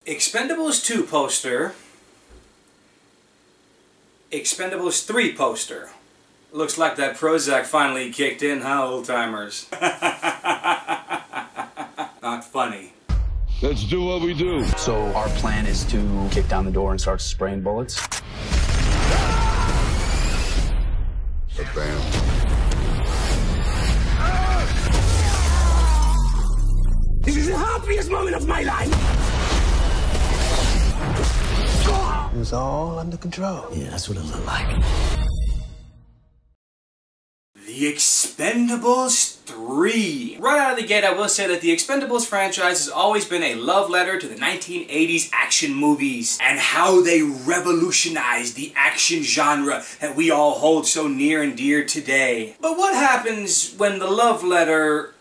Expendables 2 poster, Expendables 3 poster. Looks like that Prozac finally kicked in, huh, old-timers? Not funny. Let's do what we do. So our plan is to kick down the door and start spraying bullets? Bam. This is the happiest moment of my life! It was all under control. Yeah, that's what it looked like. The Expendables 3. Right out of the gate, I will say that the Expendables franchise has always been a love letter to the 1980s action movies and how they revolutionized the action genre that we all hold so near and dear today. But what happens when the love letter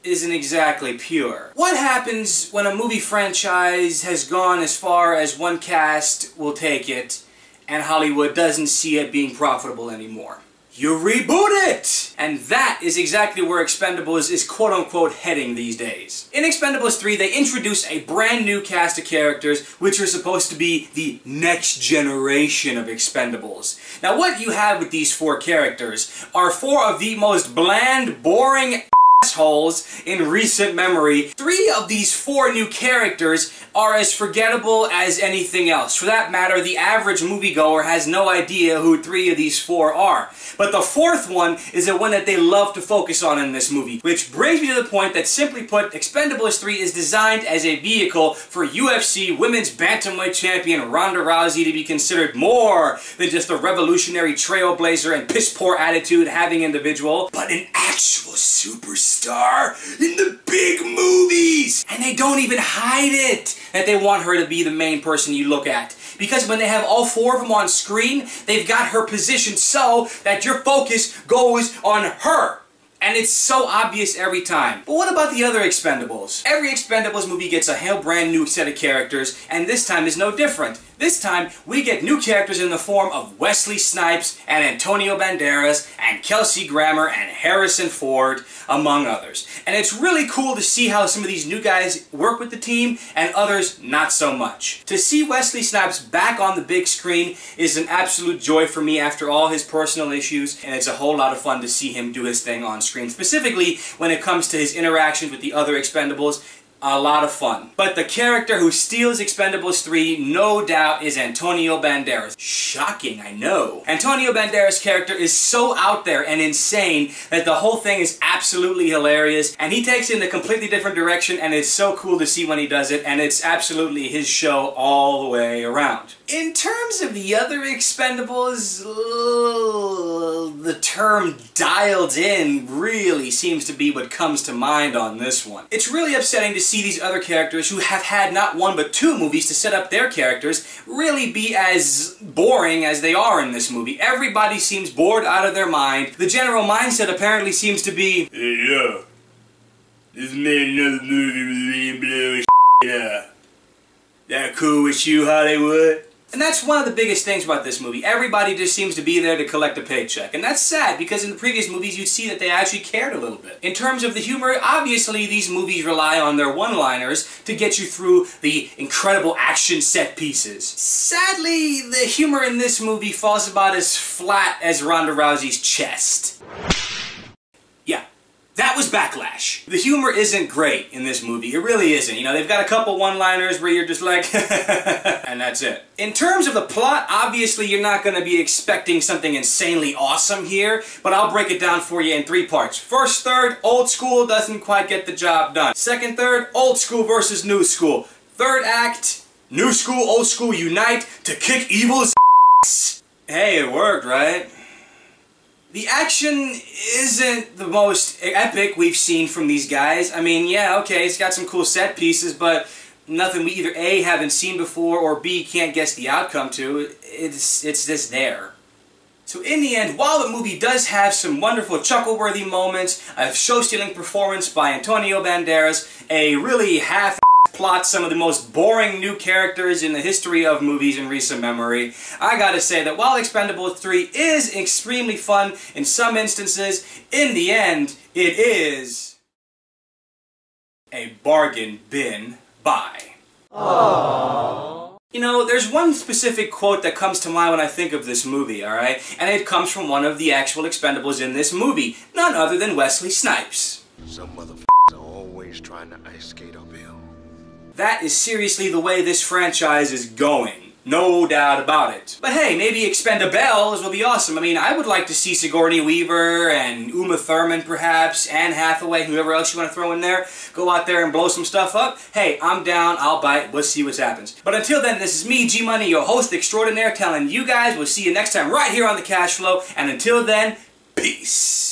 isn't exactly pure? What happens when a movie franchise has gone as far as one cast will take it and Hollywood doesn't see it being profitable anymore? You reboot it! And that is exactly where Expendables is quote-unquote heading these days. In Expendables 3, they introduce a brand new cast of characters which are supposed to be the next generation of Expendables. Now what you have with these four characters are four of the most bland, boring assholes in recent memory. Three of these four new characters are as forgettable as anything else. For that matter, the average moviegoer has no idea who three of these four are. But the fourth one is the one that they love to focus on in this movie. Which brings me to the point that, simply put, Expendables 3 is designed as a vehicle for UFC Women's Bantamweight Champion Ronda Rousey to be considered more than just a revolutionary trailblazer and piss-poor attitude-having individual, but an actual superstar in the big movies! And they don't even hide it that they want her to be the main person you look at. Because when they have all four of them on screen, they've got her positioned so that your focus goes on her. And it's so obvious every time. But what about the other Expendables? Every Expendables movie gets a whole brand new set of characters, and this time is no different. This time, we get new characters in the form of Wesley Snipes and Antonio Banderas and Kelsey Grammer and Harrison Ford, among others. And it's really cool to see how some of these new guys work with the team and others not so much. To see Wesley Snipes back on the big screen is an absolute joy for me after all his personal issues, and it's a whole lot of fun to see him do his thing on screen. Specifically, when it comes to his interactions with the other Expendables, a lot of fun. But the character who steals Expendables 3, no doubt, is Antonio Banderas. Shocking, I know. Antonio Banderas' character is so out there and insane that the whole thing is absolutely hilarious, and he takes it in a completely different direction, and it's so cool to see when he does it, and it's absolutely his show all the way around. In terms of the other Expendables, the term dialed in really seems to be what comes to mind on this one. It's really upsetting to see these other characters who have had not one but two movies to set up their characters really be as boring as they are in this movie. Everybody seems bored out of their mind. The general mindset apparently seems to be, hey, yo, just made another movie with me and blow up. That cool with you, Hollywood? And that's one of the biggest things about this movie. Everybody just seems to be there to collect a paycheck. And that's sad, because in the previous movies you'd see that they actually cared a little bit. In terms of the humor, obviously these movies rely on their one-liners to get you through the incredible action set pieces. Sadly, the humor in this movie falls about as flat as Ronda Rousey's chest. Yeah. That was Backlash. The humor isn't great in this movie. It really isn't. You know, they've got a couple one-liners where you're just like, and that's it. In terms of the plot, obviously you're not going to be expecting something insanely awesome here, but I'll break it down for you in three parts. First third, old school doesn't quite get the job done. Second third, old school versus new school. Third act, new school, old school unite to kick evil's ass. Hey, it worked, right? The action isn't the most epic we've seen from these guys. I mean, yeah, okay, it's got some cool set pieces, but nothing we either A, haven't seen before, or B, can't guess the outcome to. It's just there. So in the end, while the movie does have some wonderful chuckle-worthy moments, a show-stealing performance by Antonio Banderas, a really half plot, some of the most boring new characters in the history of movies in recent memory, I gotta say that while Expendables 3 is extremely fun in some instances, in the end, it is a bargain bin buy. You know, there's one specific quote that comes to mind when I think of this movie, alright? And it comes from one of the actual Expendables in this movie, none other than Wesley Snipes. Some motherfuckers are always trying to ice skate uphill. That is seriously the way this franchise is going. No doubt about it. But hey, maybe Expendables will be awesome. I mean, I would like to see Sigourney Weaver and Uma Thurman perhaps, Anne Hathaway, whoever else you want to throw in there, go out there and blow some stuff up. Hey, I'm down, I'll bite, we'll see what happens. But until then, this is me, G-Money, your host extraordinaire, telling you guys we'll see you next time right here on The Cash Flow. And until then, peace.